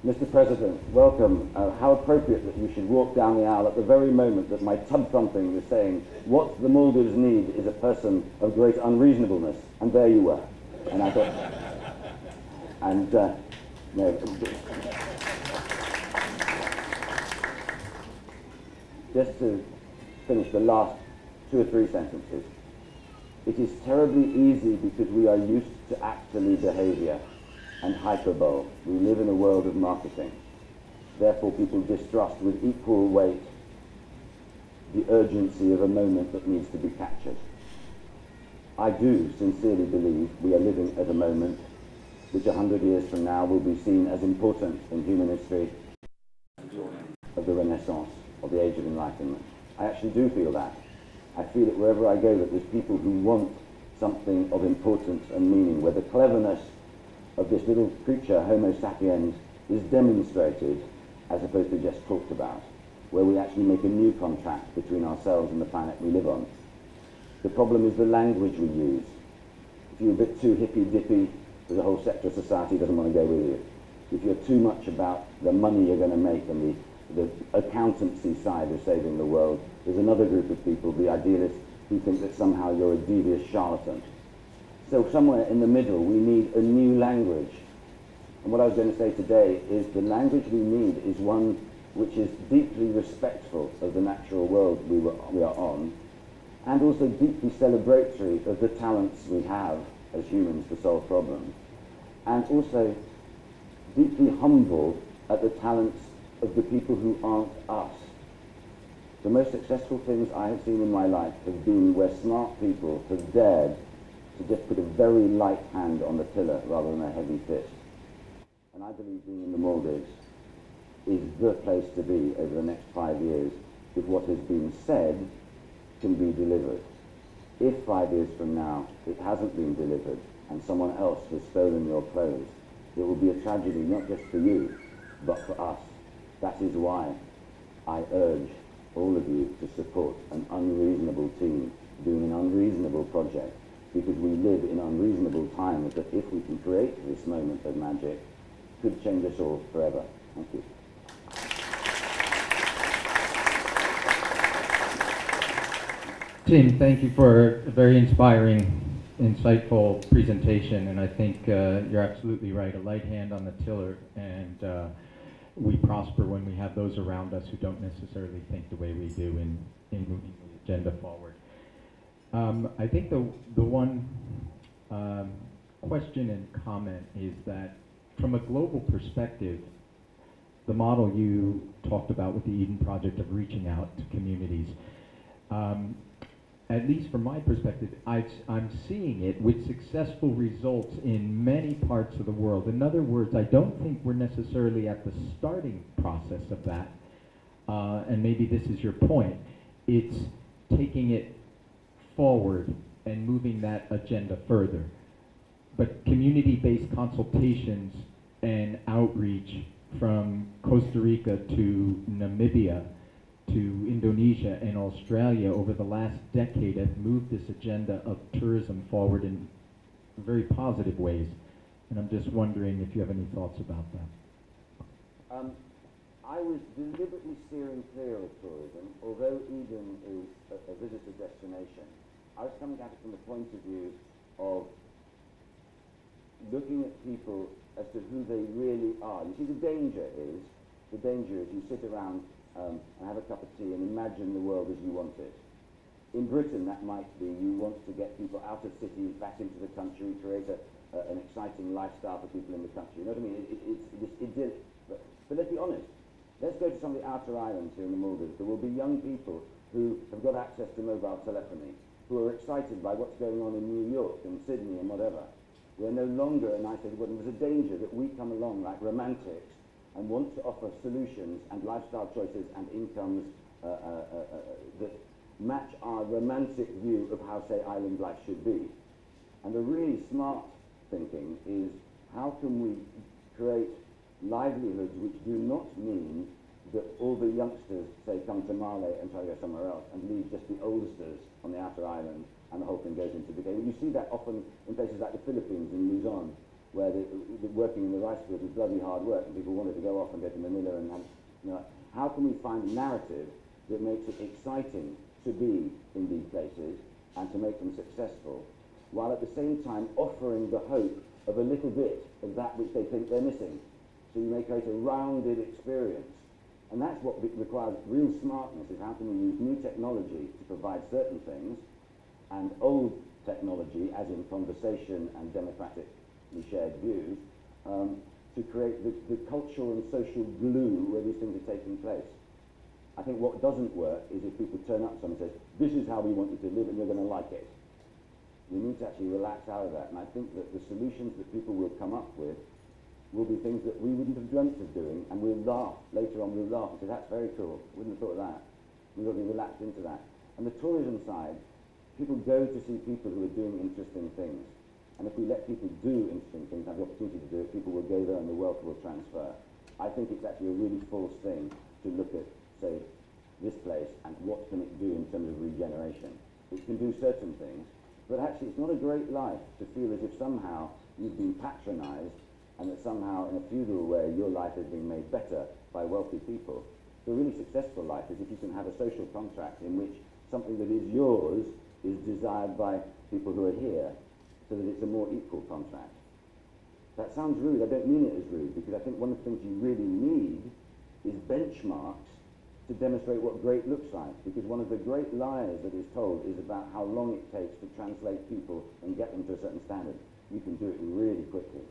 Mr. President, welcome. How appropriate that you should walk down the aisle at the very moment that my tub thumping was saying, what the Maldives need is a person of great unreasonableness. And there you were. And I thought, and no. Just to finish the last 2 or 3 sentences. It is terribly easy because we are used to actorly behavior and hyperbole. We live in a world of marketing. Therefore, people distrust with equal weight the urgency of a moment that needs to be captured. I do sincerely believe we are living at a moment which 100 years from now will be seen as important in human history of the Renaissance, of the Age of Enlightenment. I actually do feel that. I feel it wherever I go, that there's people who want something of importance and meaning, where the cleverness of this little creature, Homo sapiens, is demonstrated as opposed to just talked about, where we actually make a new contract between ourselves and the planet we live on. The problem is the language we use. If you're a bit too hippy-dippy, there's a whole sector of society doesn't want to go with you. If you're too much about the money you're going to make and the accountancy side of saving the world, there's another group of people, the idealists, who think that somehow you're a devious charlatan. So somewhere in the middle, we need a new language. And what I was going to say today is the language we need is one which is deeply respectful of the natural world we are on, and also deeply celebratory of the talents we have as humans to solve problems, and also deeply humble at the talents of the people who aren't us. The most successful things I have seen in my life have been where smart people have dared to just put a very light hand on the tiller rather than a heavy fist. And I believe being in the Maldives is the place to be over the next 5 years if what has been said can be delivered. If 5 years from now it hasn't been delivered and someone else has stolen your clothes, it will be a tragedy not just for you, but for us. That is why I urge all of you to support an unreasonable team doing an unreasonable project, because we live in unreasonable times that, if we can create this moment of magic, could change us all forever. Thank you. Tim, thank you for a very inspiring, insightful presentation, and I think you're absolutely right. A light hand on the tiller, and we prosper when we have those around us who don't necessarily think the way we do in moving the agenda forward. I think the one question and comment is that from a global perspective, the model you talked about with the Eden Project of reaching out to communities, at least from my perspective, I'm seeing it with successful results in many parts of the world. In other words, I don't think we're necessarily at the starting process of that, and maybe this is your point. It's taking it forward and moving that agenda further. But community-based consultations and outreach from Costa Rica to Namibia to Indonesia and Australia over the last decade have moved this agenda of tourism forward in very positive ways. And I'm just wondering if you have any thoughts about that. I was deliberately steering clear of tourism, although Eden is a visitor destination. I was coming at it from the point of view of looking at people as to who they really are. You see, the danger is you sit around and have a cup of tea and imagine the world as you want it. In Britain, that might be you want to get people out of cities, back into the country, create an exciting lifestyle for people in the country. You know what I mean? It's idyllic. But let's be honest. Let's go to some of the outer islands here in the Maldives. There will be young people who have got access to mobile telephony, who are excited by what's going on in New York and Sydney and whatever. We're no longer, and I said, well, there's a danger that we come along like romantics and want to offer solutions and lifestyle choices and incomes that match our romantic view of how, say, island life should be. And the really smart thinking is, how can we create livelihoods which do not mean that all the youngsters, say, come to Mali and try to go somewhere else and leave just the oldsters on the outer island and the whole thing goes into decay. You see that often in places like the Philippines and Luzon, where working in the rice fields was bloody hard work, and people wanted to go off and go to Manila and have, you know, how can we find a narrative that makes it exciting to be in these places and to make them successful, while at the same time offering the hope of a little bit of that which they think they're missing. So you may create a rounded experience. And that's what requires real smartness, is how can we use new technology to provide certain things, and old technology, as in conversation and democratically shared views, to create the cultural and social glue where these things are taking place. I think what doesn't work is if people turn up to someone and say, this is how we want you to live and you're going to like it. We need to actually relax out of that, and I think that the solutions that people will come up with will be things that we wouldn't have dreamt of doing, and we'll laugh, later on we'll laugh and say, that's very cool, wouldn't have thought of that. We've got to be relaxed into that. And the tourism side, people go to see people who are doing interesting things. And if we let people do interesting things, have the opportunity to do it, people will go there and the wealth will transfer. I think it's actually a really false thing to look at, say, this place and what can it do in terms of regeneration. It can do certain things, but actually it's not a great life to feel as if somehow you've been patronized and that somehow in a feudal way your life has been made better by wealthy people. So a really successful life is if you can have a social contract in which something that is yours is desired by people who are here, so that it's a more equal contract. That sounds rude. I don't mean it as rude, because I think one of the things you really need is benchmarks to demonstrate what great looks like, because one of the great lies that is told is about how long it takes to translate people and get them to a certain standard. You can do it really quickly.